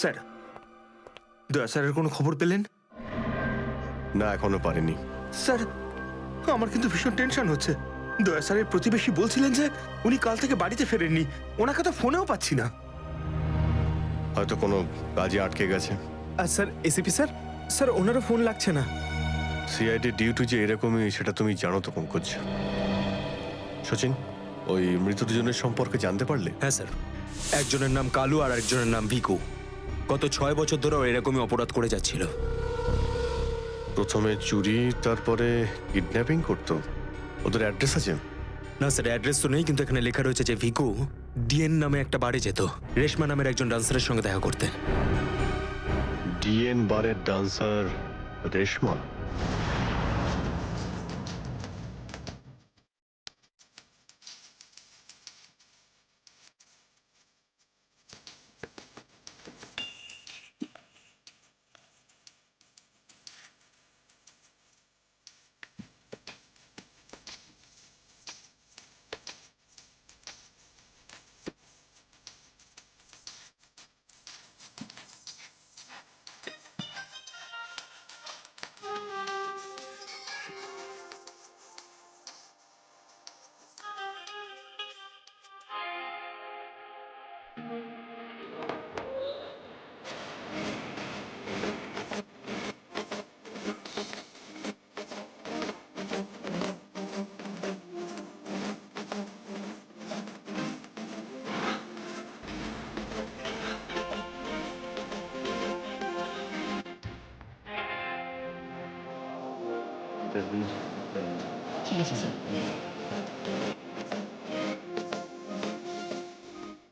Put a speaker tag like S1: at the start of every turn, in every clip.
S1: Sir, দয়া স্যারের কোনো খবর পেলেন?
S2: না, এখনো পারিনি।
S1: স্যার, আমার কিন্তু ভীষণ টেনশন হচ্ছে। দয়া স্যারের প্রতিবেশী বলছিলেন যে উনি কাল থেকে বাড়িতে ফেরেননি। ওনাকে তো ফোনেও পাচ্ছি না।
S2: হয়তো কোনো কাজে আটকে গেছে।
S1: স্যার, এসিপি স্যার, স্যার ওনারও ফোন লাগছে না।
S2: সিআইডি ডিউটি যে এরকমই সেটা তুমি জানো তো পঙ্কজ। সচিন, ওই মৃত দুজনের সম্পর্কে জানতে পারলে?
S3: হ্যাঁ স্যার, একজনের নাম কালু আর একজনের নাম ভিকু। গত 6 বছর ধরে এরকমই অপরাধ করে যাচ্ছিল।
S2: প্রথমে চুরি, তারপরে কিডন্যাপিং করতো। ওদের অ্যাড্রেস আছে?
S3: না স্যার, অ্যাড্রেস তো নেই, কিন্তু এখানে লেখা রয়েছে যে ভিকু ডিএন নামে একটা বারে যেত রেশমা নামের একজন ডান্সারের সঙ্গে দেখা করতে।
S2: ডিএন বারের ডান্সার রেশমা?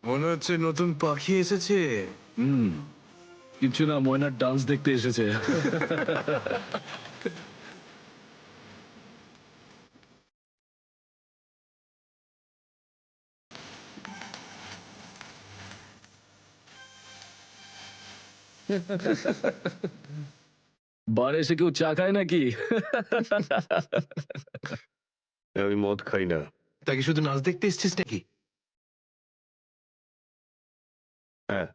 S4: মনে হচ্ছে নতুন পাখি এসেছে।
S5: কিছু না, ময়নার ডান্স দেখতে এসেছে। বারে এসে কেউ চা খায় নাকি?
S2: আমি মদ খাই না।
S4: তাকে শুধু নাচ দেখতে এসেছিস নাকি?
S2: হ্যাঁ।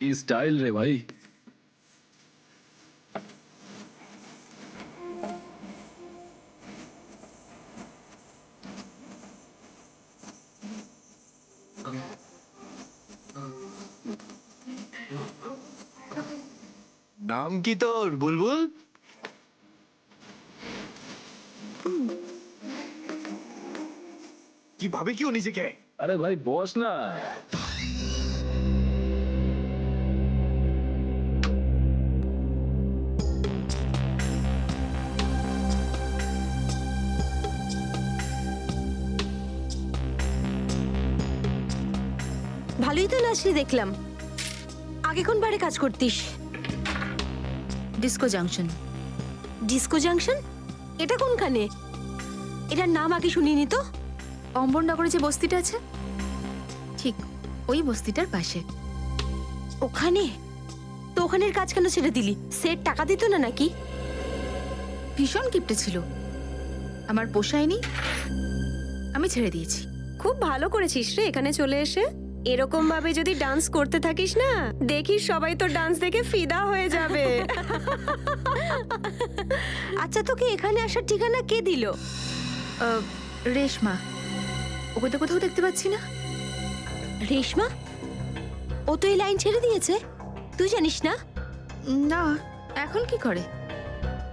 S5: কি স্টাইল রে ভাই!
S4: নাম কি তোর, বুলবুল? কি ভাবে কি ও নিজেকে?
S5: আরে ভাই বস না।
S6: ভালোই তো নাচলি দেখলাম। আগে কোন বারে কাজ করতিস?
S7: Disco junction.
S6: Disco junction? এটা কোনখানে? এটার নাম আগে শুনিনি তো।
S7: অম্বরনগরে যে বস্তিটা আছে, ঠিক ওই বস্তিটার পাশে।
S6: ওখানে? তো ওখানের কাজ কেন ছেড়ে দিলি? সেট টাকা দিত না নাকি?
S7: ভীষণ কিপটে ছিল, আমার পোষায়নি, আমি ছেড়ে দিয়েছি।
S6: খুব ভালো করেছিস রে এখানে চলে এসে। এরকম ভাবে যদি ডান্স করতে থাকিস না, দেখিস সবাই তো ডান্স দেখে ফিদা হয়ে যাবে। আচ্ছা, তোকে এখানে আসার ঠিকানা কে দিল?
S7: রেশমা, ওকে তো কোথাও দেখতে পাচ্ছি না।
S6: রেশমা? ও তো এই লাইন ছেড়ে দিয়েছে, তুই জানিস না?
S7: না, এখন কি করে?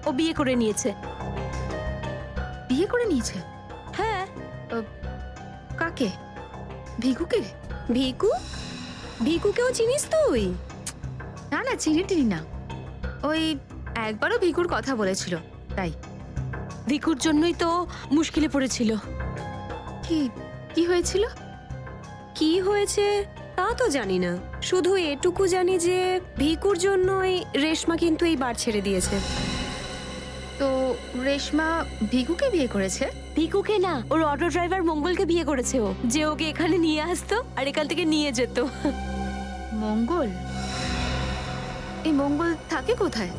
S6: ও বিয়ে করে নিয়েছে।
S7: বিয়ে করে নিয়েছে?
S6: হ্যাঁ।
S7: কাকে? ভিকুকে?
S6: ভিকু? ভিকুকেও চিনিস তুই?
S7: না না, চিনি টিনি না। ওই একবারও ভিকুর কথা বলেছিল, তাই।
S6: ভিকুর জন্যই তো মুশকিলে পড়েছিল।
S7: কি কি হয়েছিল?
S6: কি হয়েছে তা তো জানি না, শুধু এটুকু জানি যে ভিকুর জন্যই রেশমা কিন্তু এই বার ছেড়ে দিয়েছে।
S7: তো রেশমা ভিকুকে বিয়ে করেছে?
S6: ভিকুকে না, ওর অটো ড্রাইভার মঙ্গলকে বিয়ে করেছে ও, যে ওকে এখানে নিয়ে আসতো আর এখান থেকে নিয়ে যেত।
S7: মঙ্গল? এই মঙ্গল থাকে কোথায়?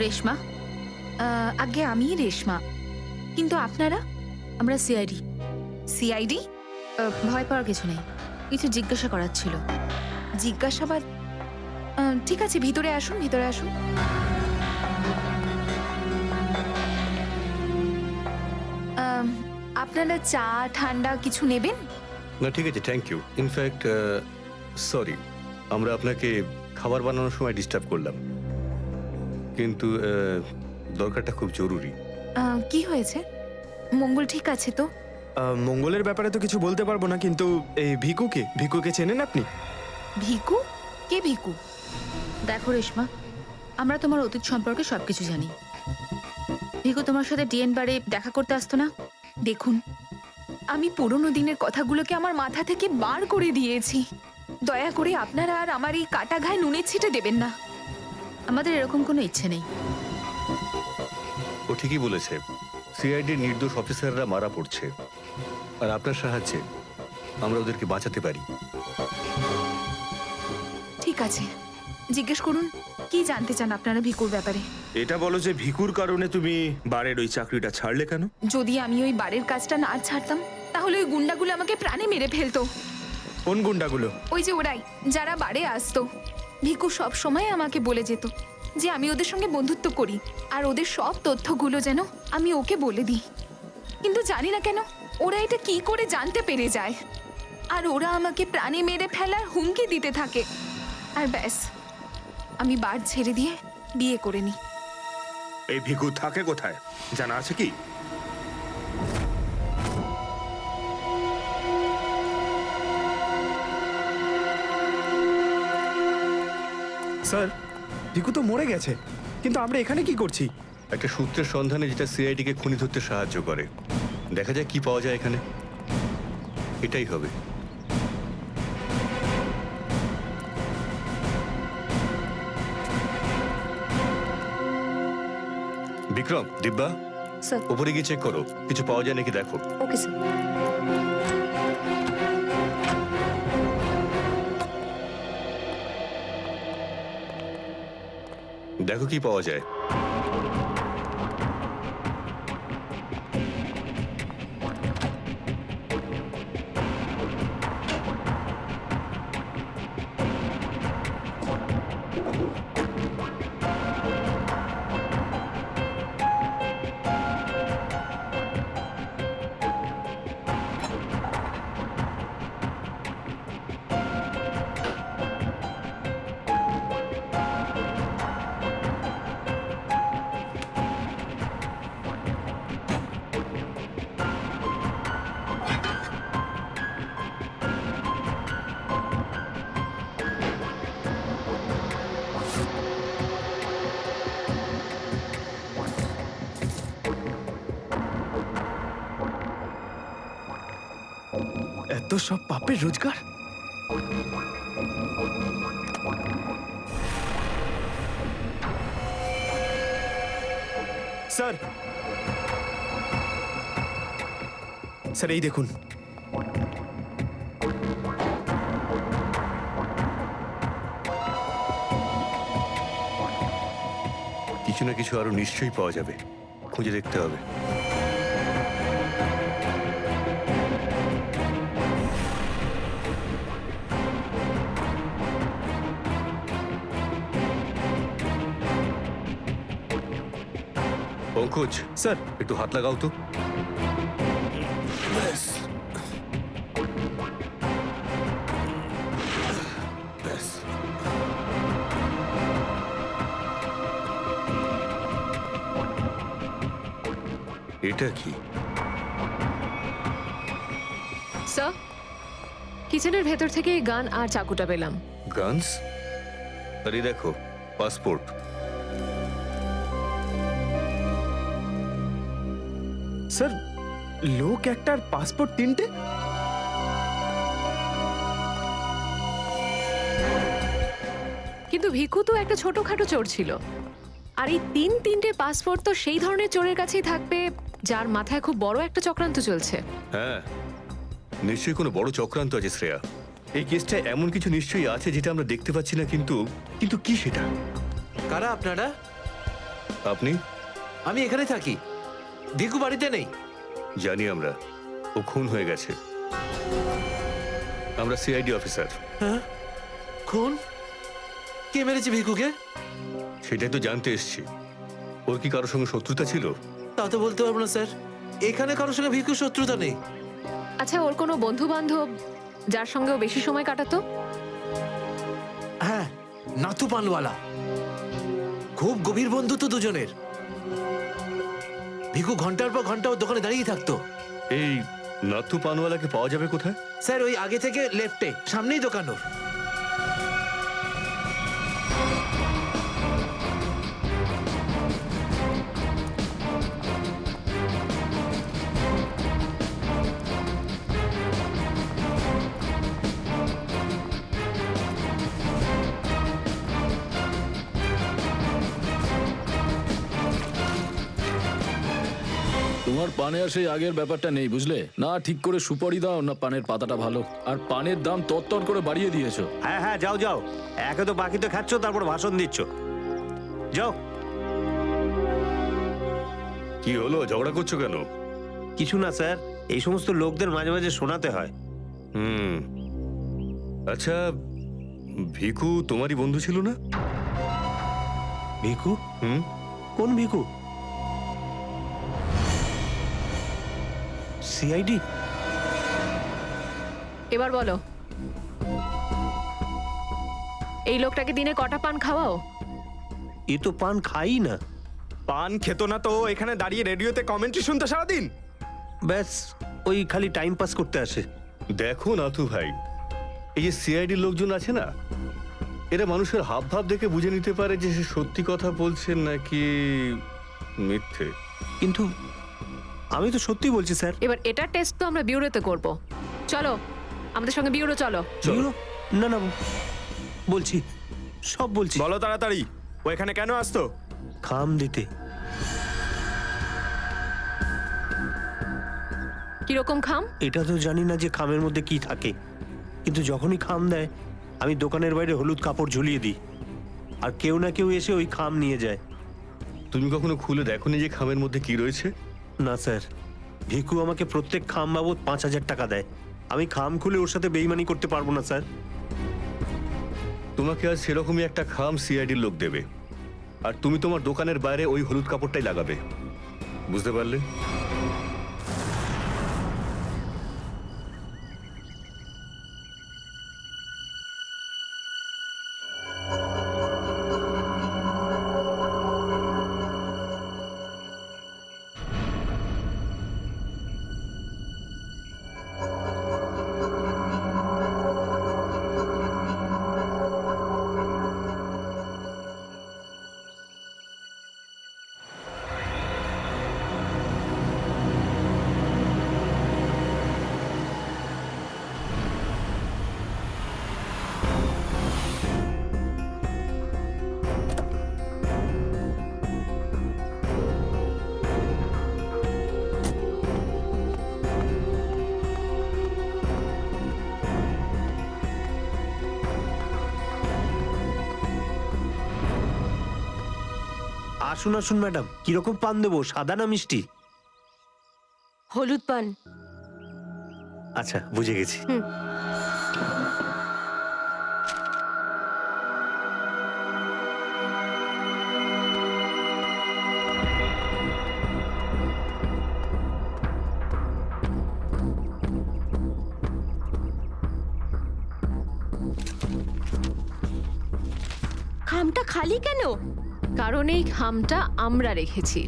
S7: রেশমা আগে আমি রেশমা, কিন্তু আপনারা? আমরা সিআইডি। সিআইডি? ভয় পাওয়ার কিছু নেই, কিছু জিজ্ঞাসা করার ছিল। জিজ্ঞাসাবাদ? ঠিক আছে, ভিতরে আসুন, ভিতরে আসুন। আপনারা চা ঠান্ডা কিছু নেবেন?
S2: না ঠিক আছে, থ্যাংক ইউ। ইনফ্যাক্ট সরি, আমরা আপনাকে খাবার বানানোর সময় ডিস্টার্ব করলাম, কিন্তু দরকারটা খুব জরুরি।
S7: কি হয়েছে? মঙ্গল ঠিক আছে তো?
S3: মঙ্গলের ব্যাপারে তো কিছু বলতে পারবো না, কিন্তু এই ভিকুকে চেনেন আপনি?
S7: ভিকু? কে ভিকু? দেখো রেশমা, আমরা তোমার অতীত সম্পর্কে সবকিছু জানি। ভিকু তোমার সাথে ডিএন বারে দেখা করতে আসতো না? দেখুন, আমি পুরোনো দিনের কথাগুলোকে আমার মাথা থেকে বার করে দিয়েছি। দয়া করে আপনারা আর আমার এই কাটা ঘায়ে নুনের ছিটে দেবেন না। আমাদের এরকম কোনো ইচ্ছে নেই।
S2: ও ঠিকই বলেছে, সিআইডির নির্দোষ অফিসাররা মারা পড়ছে, আর আপনার সাহায্যে আমরা ওদেরকে বাঁচাতে পারি।
S7: ঠিক আছে, জিজ্ঞেস করুন, কি জানতে চান আপনারা ভিকুর ব্যাপারে?
S1: এটা বলো যে ভিকুর কারণে তুমি বারের ওই চাকরিটা ছাড়লে কেন?
S7: যদি আমি ওই বাড়ির কাজটা না ছাড়তাম, তাহলে ওই গুন্ডাগুলো আমাকে প্রাণে মেরে ফেলতো।
S3: কোন গুন্ডাগুলো?
S7: ওই যে ওরাই, যারা বাড়ে আসতো। ভিকু সব সময় আমাকে বলে যেত যে আমি ওদের সঙ্গে বন্ধুত্ব করি, আর ওদের সব তথ্যগুলো যেন আমি ওকে বলে দিই। কিন্তু জানি না কেন ওরা এটা কি করে জানতে পেরে যায়, আর ওরা আমাকে প্রাণে মেরে ফেলার হুমকি দিতে থাকে। আর ব্যাস, আমি বার ছেড়ে দিয়ে বিয়ে করে নিই।
S1: এই ভিকু থাকে কোথায় জানা আছে কি?
S3: স্যার, ভিকু তো মরে গেছে, কিন্তু আমরা এখানে কি করছি?
S2: একটা সূত্রের সন্ধানে যেটা সিআইডিকে খুনি ধরতে সাহায্য করে। দেখা যায় কি পাওয়া যায় এখানে। এটাই হবে। বিক্রম, দিব্যা,
S6: স্যার।
S2: উপরে গিয়ে চেক করো, কিছু পাওয়া যায় নাকি দেখো।
S6: Okay sir.
S2: দেখো কি পাওয়া যায়।
S3: এত সব পাপের রোজগার? স্যার, স্যার এই দেখুন।
S2: কিছু না কিছু আরো নিশ্চয়ই পাওয়া যাবে, খুঁজে দেখতে হবে। পঙ্কজ,
S3: স্যার,
S2: একটু হাত লাগাও তো। এটা কি?
S8: স্যার, কিচেনের ভেতর থেকে গান আর চাকুটা পেলাম।
S2: গানস? আরে দেখো, পাসপোর্ট।
S3: স্যার, লোক একটার পাসপোর্ট তিনটে?
S8: কিন্তু ভিকু তো একটা ছোটখাটো চোর ছিল, আর এই তিনটে পাসপোর্ট তো সেই ধরনের চোরের কাছেই থাকবে যার মাথায় খুব বড় একটা চক্রান্ত চলছে।
S2: হ্যাঁ, নিশ্চয়ই কোনো বড় চক্রান্ত আছে শ্রেয়া। এই কেসটা এমন কিছু নিশ্চয়ই আছে যেটা আমরা দেখতে পাচ্ছি না, কিন্তু কিন্তু কি সেটা?
S3: কারা আপনারা?
S2: আপনি?
S4: আমি এখানে থাকি, ভিকু বাড়িতে নেই।
S2: জানি আমরা, ও খুন হয়ে গেছে। আমরা সিআইডি অফিসার।
S4: হ্যাঁ, খুন? কে মেরেছে ভিকুকে?
S2: সেটাই তো জানতে এসেছি। ওর কি কারোর সঙ্গে শত্রুতা ছিল?
S4: তা তো বলতে পারবো না স্যার, এখানে কারোর সঙ্গে ভিকুর শত্রুতা নেই।
S8: আচ্ছা, ওর কোনো বন্ধু বান্ধব যার সঙ্গে ও বেশি সময় কাটাতো?
S4: হ্যাঁ, নাতু পানওয়ালা। খুব গভীর বন্ধুত্ব দুজনের। ভিকু ঘন্টার পর ঘন্টা ওর দোকানে দাঁড়িয়ে থাকতো।
S2: এই নাতু পানওয়ালাকে পাওয়া যাবে কোথায়?
S4: স্যার ওই আগে থেকে লেফটে, সামনেই দোকান ওর।
S5: তোমার পানে আর সেই আগের ব্যাপারটা নেই, বুঝলে? না ঠিক করে সুপারি দাও, না পানের পাতাটা ভালো। আর পানের দাম তত্তর করে বাড়িয়ে দিয়েছো।
S9: হ্যাঁ হ্যাঁ, যাও যাও, একে তো বাকি তো খাচ্ছ, তারপর ভাষণ দিচ্ছ। যাও।
S2: কি হলো, ঝগড়া করছো কেন?
S9: কিছু না স্যার, এই সমস্ত লোকদের মাঝে মাঝে শোনাতে হয়।
S2: হুম, আচ্ছা, ভিকু তোমারই বন্ধু ছিল না?
S9: ভিকু?
S2: হুম,
S9: কোন ভিকু? সিআইডি?
S8: এবার বলো, এই লোকটাকে দিনে কটা পান খাওয়াও?
S9: এ তো পান খাই না।
S3: পান খেত না তো এখানে দাঁড়িয়ে রেডিওতে কমেন্ট্রি শুনতে সারাদিন?
S9: ব্যাস, ওই খালি টাইম পাস করতে আসে।
S2: দেখো নাথু ভাই, এই যে সিআইডি লোকজন আছে না, এরা মানুষের হাব ভাব দেখে বুঝে নিতে পারে যে সে সত্যি কথা বলছেন নাকি মিথ্যে।
S9: কিন্তু আমি তো সত্যি বলছি স্যার।
S8: এবার এটা টেস্ট তো আমরা বিউরোতে করব। চলো আমাদের সঙ্গে বিউরো চলো।
S9: চলো। না না, বলছি, সব বলছি।
S3: বলো তাড়াতাড়ি, ও এখানে কেন আসতো?
S9: খাম দিতে।
S8: কিরকম খাম?
S9: এটা তো জানি না যে খামের মধ্যে কি থাকে, কিন্তু যখনই খাম দেয় আমি দোকানের বাইরে হলুদ কাপড় ঝুলিয়ে দিই, আর কেউ না কেউ এসে ওই খাম নিয়ে যায়।
S2: তুমি কখনো খুলে দেখোনি যে খামের মধ্যে কি রয়েছে?
S9: না স্যার, ভিকু আমাকে প্রত্যেক খাম বাবদ 5,000 টাকা দেয়। আমি খাম খুলে ওর সাথে বেইমানি করতে পারবো না স্যার।
S2: তোমাকে আজ সেরকমই একটা খাম সিআইডির লোক দেবে, আর তুমি তোমার দোকানের বাইরে ওই হলুদ কাপড়টাই লাগাবে। বুঝতে পারলে?
S9: আসুন আসুন ম্যাডাম, কিরকম পান দেবো, সাদা না মিষ্টি?
S6: হলুদ পান।
S9: আচ্ছা, বুঝে গেছি।
S6: খামটা খালি কেন?
S8: কারণ এই খামটা আমরা রেখেছি।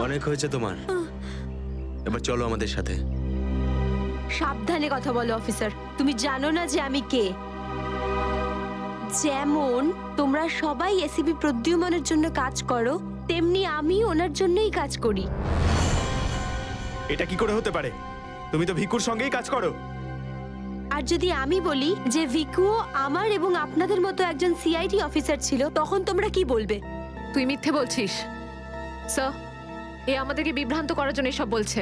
S3: অনেক হয়েছে তোমার, এবার চলো আমাদের সাথে।
S6: সাবধানে কথা বলো অফিসার, তুমি জানো না যে আমি কে। যেমন তোমরা সবাই এসিপি প্রদ্যুম্নের জন্য কাজ করো, তেমনি আমি ওনার জন্যই কাজ করি।
S3: এটা কি করে হতে পারে? তুমি তো ভিকুর সঙ্গেই কাজ করো।
S6: আর যদি আমি বলি যে ভিকুও আমার এবং আপনাদের মতো একজন সিআইডি অফিসার ছিল, তখন তোমরা কি বলবে?
S8: তুই মিথ্যে বলছিস স্যার। এ আমাদেরকে বিভ্রান্ত করার জন্য এসব বলছে।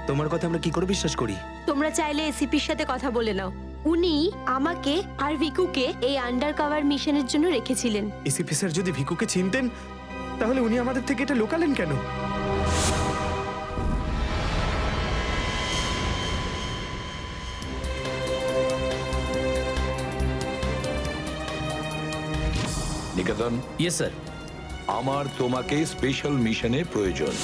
S3: তোমার কথা আমরা কি করে বিশ্বাস করি?
S6: তোমরা চাইলে এসিপির সাথে কথা বলে নাও। উনি আমাকে আর ভিকুকে এই আন্ডার কভার মিশনের জন্য রেখেছিলেন।
S3: এসিপি স্যার যদি ভিকুকে চিনতেন, তাহলে উনি আমাদের থেকে এটা লুকালেন কেন?
S10: নিকেতন,
S5: ইয়েস স্যার।
S10: আমার তোমাকে স্পেশাল মিশনে প্রয়োজন।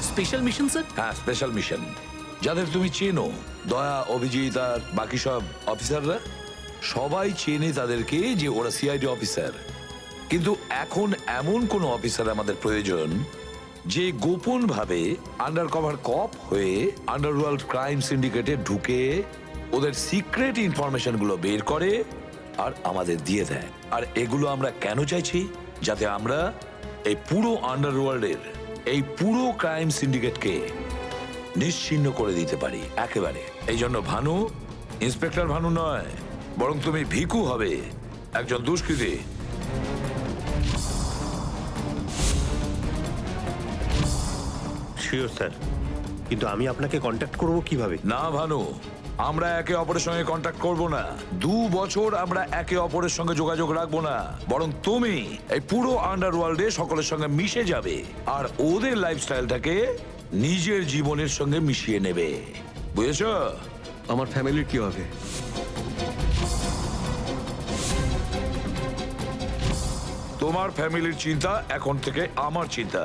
S5: Special mission sir?
S10: হ্যাঁ, স্পেশাল মিশন। যাদের তুমি চেনো, দয়া, অভিজিৎ আর বাকি সব অফিসাররা, সবাই চেনে তাদেরকে যে ওরা সিআইডি অফিসার। কিন্তু এখন এমন কোন অফিসার আমাদের প্রয়োজন যে গোপন ভাবে আন্ডার কভার কপ হয়ে আন্ডারওয়ার্ল্ড ক্রাইম সিন্ডিকেটে ঢুকে ওদের সিক্রেট ইনফরমেশন গুলো বের করে আর আমাদের দিয়ে দেয়। আর এগুলো আমরা কেন চাইছি? যাতে আমরা এই পুরো আন্ডারওয়ার্ল্ডের এই পুরো ক্রাইম সিন্ডিকেটকে নিশ্চিহ্ন করে দিতে পারি একেবারে। এই জন্য ভানু ইন্সপেক্টর ভানু নয়, বরং তুমি ভিকু হবে, একজন দুষ্কৃতী।
S9: শিওর স্যার, কিন্তু আমি আপনাকে কন্ট্যাক্ট করব কিভাবে?
S10: না ভানু, আমরা একে অপরের সঙ্গে কন্ট্যাক্ট করব না। 2 বছর আমরা একে অপরের সঙ্গে যোগাযোগ রাখবো না, বরং তুমি এই পুরো আন্ডারওয়ার্ল্ডে সকলের সঙ্গে মিশে যাবে আর ওদের লাইফস্টাইলটাকে নিজের জীবনের সঙ্গে মিশিয়ে নেবে। বুঝেছ?
S2: আমার ফ্যামিলির কি হবে?
S10: তোমার ফ্যামিলির চিন্তা এখন থেকে আমার চিন্তা।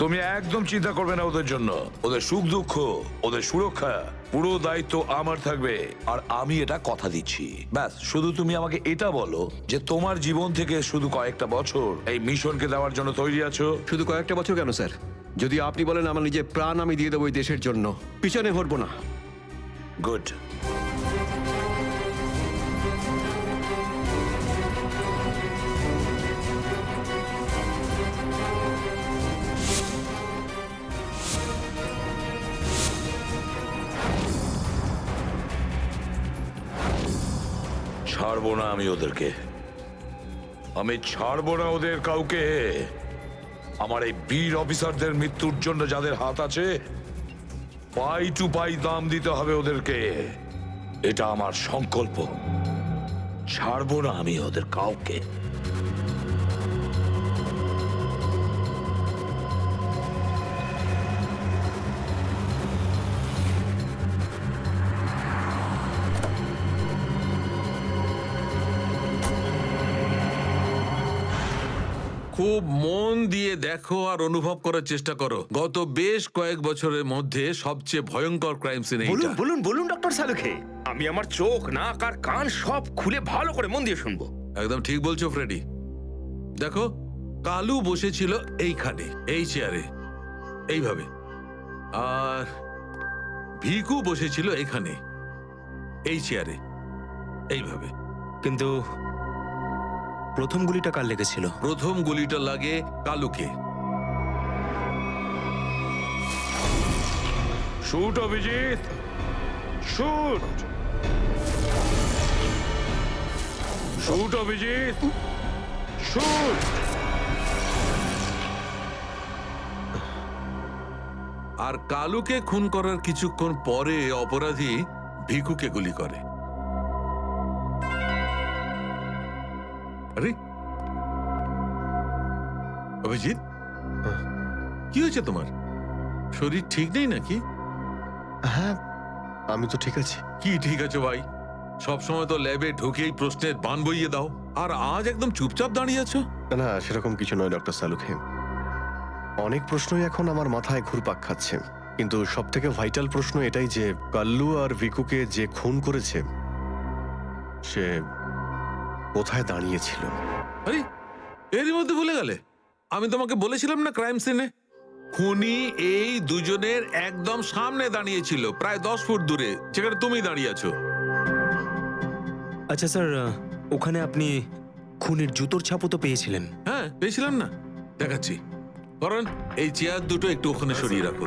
S10: তুমি একদম চিন্তা করবে না ওদের জন্য। ওদের সুখ দুঃখ, ওদের সুরক্ষা, পুরো দায়িত্ব আমার থাকবে। আর আমি এটা কথা দিচ্ছি। ব্যাস, শুধু তুমি আমাকে এটা বলো যে তোমার জীবন থেকে শুধু কয়েকটা বছর এই মিশনকে দেওয়ার জন্য তৈরি আছো।
S2: শুধু কয়েকটা বছর কেন স্যার? যদি আপনি বলেন আমার নিজের প্রাণ আমি দিয়ে দেবো এই দেশের জন্য, পিছনে হটবো না।
S10: গুড। ছাড়বো না আমি ওদেরকে, আমি ছাড়বো না ওদের কাউকে। আমার এই বীর অফিসারদের মৃত্যুর জন্য যাদের হাত আছে, পাই টু পাই দাম দিতে হবে ওদেরকে। এটা আমার সংকল্প। ছাড়বো না আমি ওদের কাউকে।
S11: খুব মন দিয়ে দেখো আর অনুভব করার চেষ্টা করো। গত বেশ কয়েক বছরের মধ্যে সবচেয়ে ভয়ঙ্কর ক্রাইম সিন এইটা।
S1: বলুন বলুন বলুন ডক্টর সালুখে, আমি আমার চোখ, নাক আর কান সব খুলে ভালো করে মন দিয়ে শুনবো।
S11: একদম ঠিক বলছো ফ্রেডি। দেখো, কালু বসেছিল এইখানে, এই চেয়ারে, এইভাবে। আর ভিকু বসেছিল এখানে, এই চেয়ারে, এইভাবে।
S3: কিন্তু প্রথম গুলিটা কার লেগেছিল?
S11: প্রথম গুলিটা লাগে কালুকে।
S10: Shoot Abhijit, shoot. Shoot Abhijit, shoot.
S11: আর কালুকে খুন করার কিছুক্ষণ পরে অপরাধী ভিকুকে গুলি করে। আরে অভিজিৎ, কি হয়েছে তোমার? শরীর ঠিক নেই নাকি?
S2: হ্যাঁ, আমি তো ঠিক আছি।
S11: কি ঠিক আছে ভাই? সবসময় তো ল্যাবে ঢুকেই প্রশ্নের বান বইয়ে দাও, আর আজ একদম চুপচাপ দাঁড়িয়ে আছো।
S2: না, সেরকম কিছু নয় ডক্টর সালুখে। অনেক প্রশ্নই এখন আমার মাথায় ঘুরপাক খাচ্ছে, কিন্তু সব থেকে ভাইটাল প্রশ্ন এটাই যে কাল্লু আর ভিকুকে যে খুন করেছে
S12: সে কোথায় দাঁড়িয়েছিল?
S11: আরে এরই মধ্যে ভুলে গেলে? আমি তোমাকে বলেছিলাম না ক্রাইম সিনে খুনি এই দুজনের একদম সামনে দাঁড়িয়েছিল, প্রায় 10 ফুট দূরে, যেখানে তুমি দাঁড়িয়ে আছো।
S3: আচ্ছা স্যার, ওখানে আপনি খুনির জুতোর ছাপও তো পেয়েছিলেন।
S11: হ্যাঁ পেয়েছিলাম না, দেখাচ্ছি। কারণ এই চেয়ার দুটো একটু ওখানে সরিয়ে রাখো।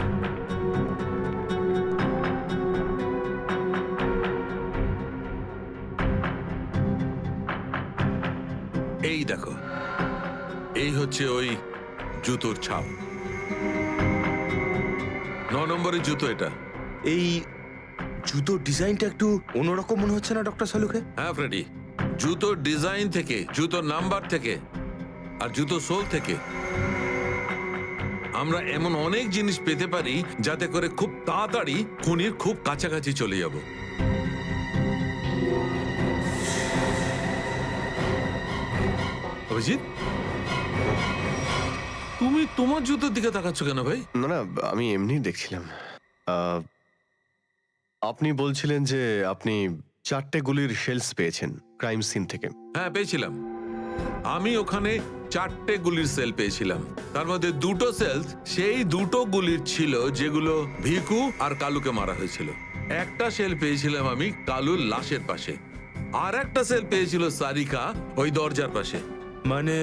S11: এই দেখো, এই হচ্ছে ওই জুতোর ছাপ। 9 নম্বরের জুতো এটা।
S1: এই জুতোর ডিজাইনটা একটু অন্যরকম মনে হচ্ছে না ডক্টর সালুকে?
S11: হ্যাঁ ফ্রেডি, জুতোর ডিজাইন থেকে, জুতোর নাম্বার থেকে আর জুতো সোল থেকে আমরা এমন অনেক জিনিস পেতে পারি যাতে করে খুব তাড়াতাড়ি খুনির খুব কাছাকাছি চলে যাব। অভিজিৎ, তুমি তোমার জুতোর দিকে তাকাচ্ছ কেন ভাই?
S12: না না, আমি এমনি দেখছিলাম। আপনি বলছিলেন যে আপনি 4টে গুলির শেলস পেয়েছেন ক্রাইম সিন থেকে।
S11: হ্যাঁ পেয়েছিলাম। আমি ওখানে 4টে গুলির সেল পেয়েছিলাম। তার মধ্যে 2টো সেল সেই 2টো গুলির ছিল যেগুলো ভিকু আর কালুকে মারা হয়েছিল। একটা সেল পেয়েছিলাম আমি কালুর লাশের পাশে, আর একটা সেল পেয়েছিল সারিকা ওই দরজার পাশে।
S3: মানে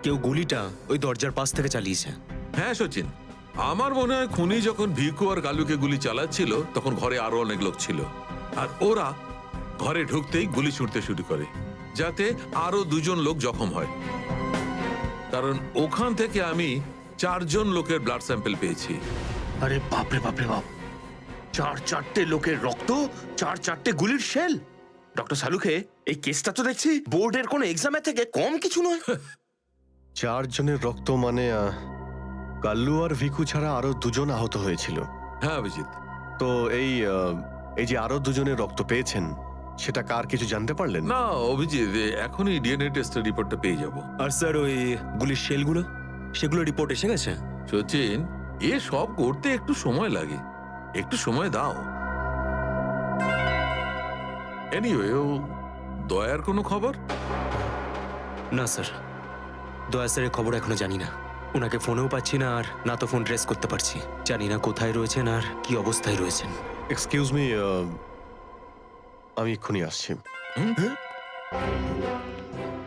S3: কেউ গুলিটা ওই দরজার পাশ থেকে চালিয়েছে?
S11: হ্যাঁ সচিন, আমার মনে হয় খুনি যখন ভিকু আর কালুকে গুলি চালাচ্ছিল তখন ঘরে আরো অনেক লোক ছিল, আর ওরা ঘরে ঢুকতেই গুলি ছুটতে শুরু করে যাতে আরো 2জন লোক জখম হয়। কারণ ওখান থেকে আমি 4জন লোকের ব্লাড স্যাম্পল পেয়েছি।
S1: আরে বাপরে বাপরে বাপ, 4টে লোকের রক্ত, 4টে গুলির শেল। ডক্টর সালুকে, এই কেসটা তো দেখছি বোর্ডের কোনো এক্সামের থেকে কম কিছু নয়।
S12: 4 জনের রক্ত মানে কাল্লু আর ভিকু ছাড়া আরো 2জন আহত হয়েছিল।
S11: হ্যাঁ অভিজিৎ।
S12: তো এই যে আরো 2জনের রক্ত পেয়েছেন, সেটা কার কিছু জানতে পারলেন?
S11: না অভিজিৎ, এখনই ডিএনএ টেস্টের রিপোর্টটা পেয়ে যাব।
S3: আর স্যার ওই গুলির শেলগুলো, সেগুলো রিপোর্ট এসে গেছে?
S11: সচিন, এ সব করতে একটু সময় লাগে, একটু সময় দাও। এনিওয়ে, ও দয়ার কোনো খবর?
S3: না স্যার, দয়া স্যারের খবর এখনো জানি না। ওনাকে ফোনেও পাচ্ছি না, আর না তো ফোন ট্রেস করতে পারছি। জানি না কোথায় রয়েছেন আর কি অবস্থায় রয়েছেন।
S12: এক্সকিউজ মি, আমি এক্ষুনি আসছি।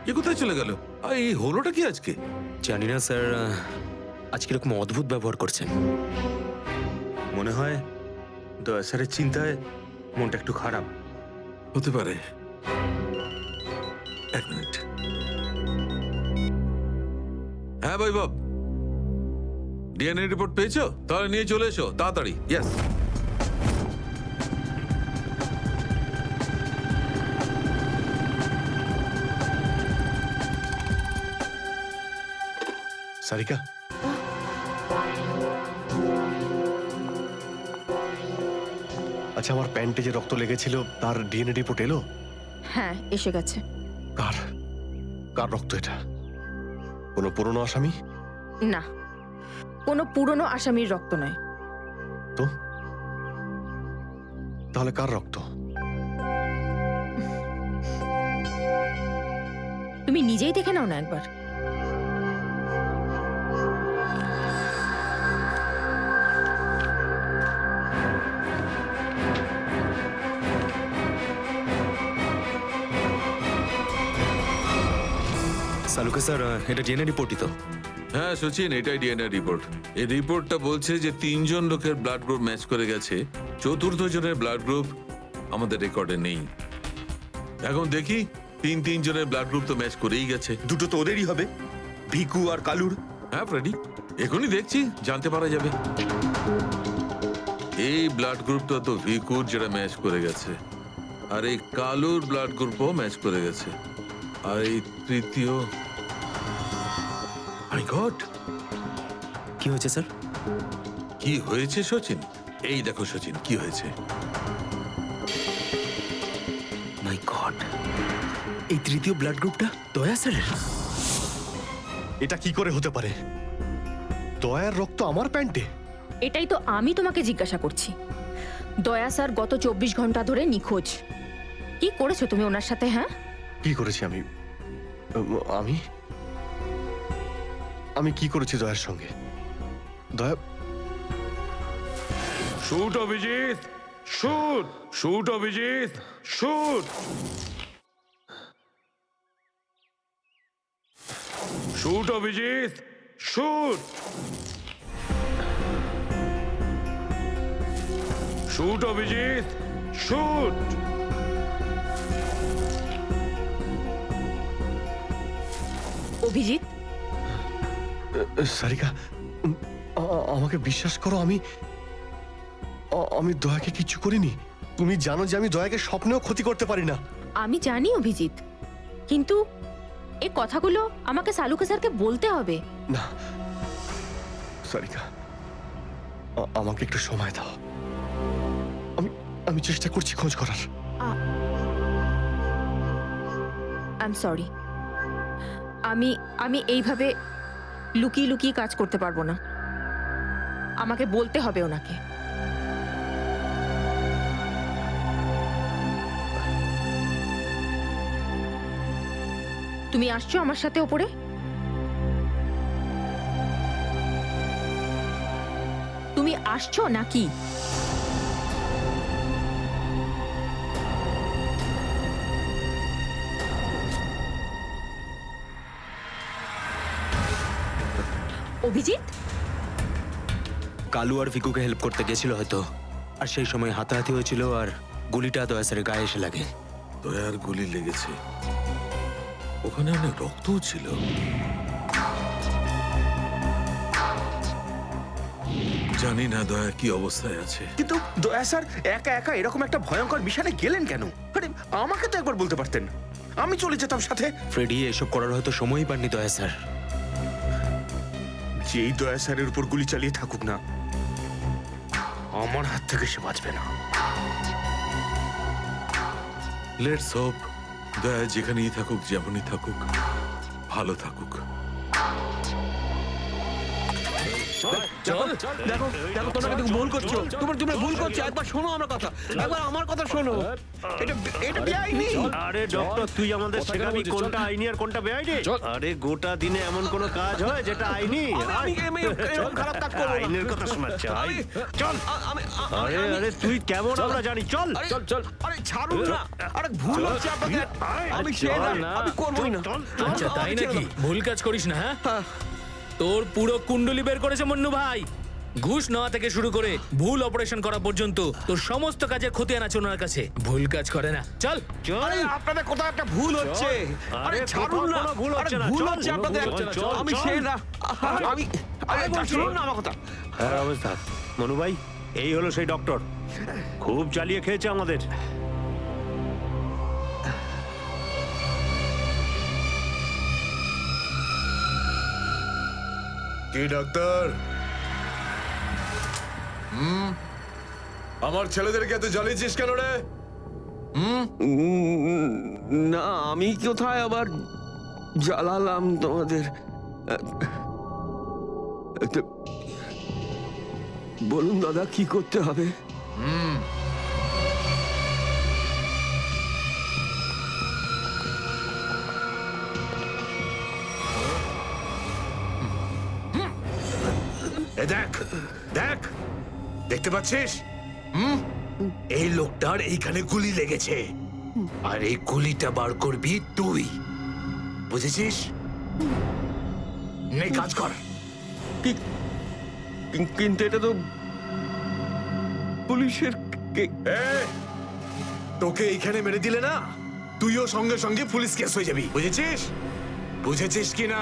S11: এ কোথায় চলে গেল? এই হলোটা কি আজকে?
S3: জানি না স্যার, আজকে এরকম অদ্ভুত ব্যবহার করছেন।
S1: মনে হয় দয়া স্যারের চিন্তায় মনটা একটু খারাপ।
S11: হতে পারে। 1 মিনিট। হ্যাঁ বৈভব, ডিএনএ রিপোর্ট পেয়েছো? তাহলে নিয়ে চলে এসো তাড়াতাড়ি। ইয়েস।
S12: সারিকা, আচ্ছা, আমার প্যান্টে যে রক্ত লেগেছিল তার ডিএনএ রিপোর্ট এলো?
S8: হ্যাঁ এসে গেছে।
S12: কার কার রক্ত এটা? কোনো পুরনো আসামি?
S8: না, কোনো পুরনো আসামির রক্ত নয়।
S12: তো তাহলে কার রক্ত?
S8: তুমি নিজেই দেখে নাও না একবার।
S3: সালুকে স্যার, এটা ডিএনএ রিপোর্টই তো?
S11: হ্যাঁ সচিন, এটাই ডিএনএ রিপোর্ট। এই রিপোর্টটা বলছে যে 3জন লোকের ব্লাড গ্রুপ ম্যাচ করে গেছে, 4র্থ জনের ব্লাড গ্রুপ আমাদের রেকর্ডে নেই। এখন দেখি, 3 জনের ব্লাড গ্রুপ তো ম্যাচ করেই গেছে।
S1: 2টো তো ওদেরই হবে, ভিকু আর কালুর।
S11: হ্যাঁ ফ্রেডি, এখনই দেখছি, জানতে পারা যাবে। এই ব্লাড গ্রুপটা তো ভিকুর, যেটা ম্যাচ করে গেছে, আর এই কালুর ব্লাড গ্রুপও ম্যাচ করে গেছে, আর এই তৃতীয়। মাই গড,
S3: কি হয়েছে স্যার?
S11: কি হয়েছে সচিন? এই দেখো সচিন, কি হয়েছে।
S3: মাই গড, এই তৃতীয় ব্লাড গ্রুপটা দয়া স্যারের?
S12: এটা কি করে হতে পারে? দয়ার রক্ত আমার প্যান্টে?
S8: এটাই তো আমি তোমাকে জিজ্ঞাসা করছি। দয়া স্যার গত 24 ঘন্টা ধরে নিখোঁজ। কি করেছো তুমি ওনার সাথে? হ্যাঁ,
S12: কি করেছি আমি? আমি আমি কি করেছি দয়ার সঙ্গে? দয়া,
S10: shoot Abhijit, shoot, shoot Abhijit, shoot, shoot Abhijit, shoot, shoot Abhijit, shoot.
S8: Abhijit,
S12: Sarika, আমাকে বিশ্বাস করো, আমি দয়াকে কিচ্ছু করিনি। তুমি জানো যে আমি দয়াকে স্বপ্নেও ক্ষতি করতে পারি না।
S8: আমি জানি অভিজিৎ, কিন্তু এই কথাগুলো আমাকে সালুকে স্যারকে বলতে হবে।
S12: না সারিকা, আমাকে একটু সময় দাও। আমি চেষ্টা করছি খোঁজ করার।
S8: আই এম সরি, আমি এইভাবে লুকিয়ে লুকিয়ে কাজ করতে পারবো না। আমাকে বলতে হবে ওনাকে। তুমি আসছো আমার সাথে ওপরে? তুমি আসছো নাকি? অভিজিৎ,
S3: কালু আর ভিকুকে হেল্প করতে গেছিল হয়তো, আর সেই সময় হাতাহাতি হয়েছিল আর গুলিটা দয়া স্যারের গায়ে এসে লাগে।
S11: দয়ার গুলি লেগেছে, ওখানে অনেক রক্তও ছিল। জানি না দয়া কি অবস্থায় আছে।
S1: কিন্তু দয়া স্যার একা একা এরকম একটা ভয়ঙ্কর মিশনে গেলেন কেন? আরে আমাকে তো একবার বলতে পারতেন, আমি চলে যেতাম সাথে।
S3: ফ্রেডি এসব করার হয়তো সময়ই পাননি দয়া স্যার।
S1: যেই দয়া স্যারের উপর গুলি চালিয়ে থাকুক না, আমার হাত থেকে সে বাঁচবে না।
S11: লেটস হোপ দয়া যেখানেই থাকুক, যেমনই থাকুক, ভালো থাকুক।
S4: দেখো দেখো, তোমরা কিন্তু ভুল করছো। তোমরা ভুল করছো। একবার শোনো আমার কথা, একবার আমার কথা শোনো। এটা বেআইনি।
S9: আরে ডক্টর, তুই আমাদের শেখাবি কোনটা আইনি আর কোনটা বেআইনি? আরে গোটা দিনে এমন কোন কাজ হয় যেটা আইনি?
S4: এরকম খারাপ কাজ করবো না।
S9: আইনের কথা শোনাচ্ছে। চল। আরে আরে তুই কেমন আমরা জানি। চল
S4: চল চল। আরে ছাড়ুন না। আরে ভুল হচ্ছে আপনাদের। আমি সেই না, আমি করবই না।
S5: আচ্ছা তাই নাকি? ভুল কাজ করিস না। হ্যাঁ, তোর পুরো কুণ্ডলি বের করেছে মন্নু ভাই। ঘুষ নেওয়া থেকে শুরু করে ভুল অপারেশন করা পর্যন্ত তোর সমস্ত কাজে খতিয়ান আছে ওনার কাছে। ভুল কাজ করে না। চল।
S4: আরে আপনাদের কোথাও একটা ভুল হচ্ছে। আরে ছাড়ুন না।
S9: ভুল হচ্ছে না।
S4: ভুল হচ্ছে আপনাদের। আমি সেই না। আমি আরে শুনুন না আমার কথা।
S9: হ্যাঁ অবস্থা মনু ভাই, এই হলো সেই ডক্টর। খুব চালিয়ে খেয়েছে আমাদের।
S12: কি ডাক্তার? আমার ছেলেদেরকে এত জ্বালিয়েছিস কেন রে?
S4: না, আমি কোথায় আবার জ্বালালাম তোমাদের? বলুন দাদা, কি করতে হবে?
S1: দেখ দেখ, দেখতে পাচ্ছিস? এই লোকটার এইখানে গুলি লেগেছে, আর এই গুলিটা বার করবি তুই, বুঝেছিস? নে কাজ কর।
S4: কিন্তু এটা তো পুলিশের।
S1: তোকে এইখানে মেরে দিলে না, তুইও সঙ্গে সঙ্গে পুলিশ কেস হয়ে যাবি, বুঝেছিস? বুঝেছিস কি না?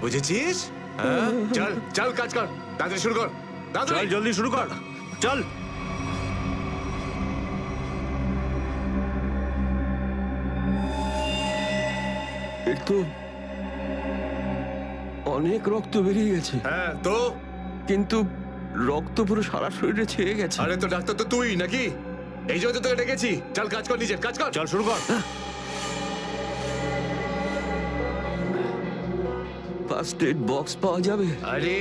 S1: বুঝেছিস? চল চল কাজ কর, তাড়াতাড়ি শুরু কর।
S9: চল জলদি শুরু কর, চল।
S4: তো অনেক রক্ত বেরিয়ে গেছে।
S12: হ্যাঁ তো?
S4: কিন্তু রক্ত পুরো সারা শরীরে ছেয়ে গেছে।
S12: আরে তো ডাক্তার তো তুই নাকি? এই জন্য তো তোকে ডেকেছি। চল কাজ কর, নিজের কাজ কর।
S9: চল শুরু কর।
S4: ফার্স্ট এড বক্স পাওয়া যাবে?
S12: আরে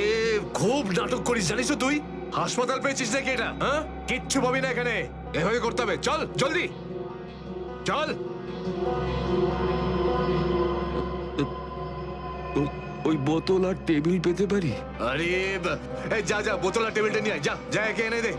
S12: খুব নাটক করিস জানিস তো তুই? হাসপাতাল পেয়েছিস নাকি এটা? হ্যাঁ, কিচ্ছু পাবি না এখানে। এভাবে করতে হবে। চল জলদি।
S2: চল।
S10: ওই বোতল আর টেবিল পেতে পারি?
S2: আরে যা যা, বোতল আর টেবিলটা নিয়ে আয়, যা যা, একে এনে দে।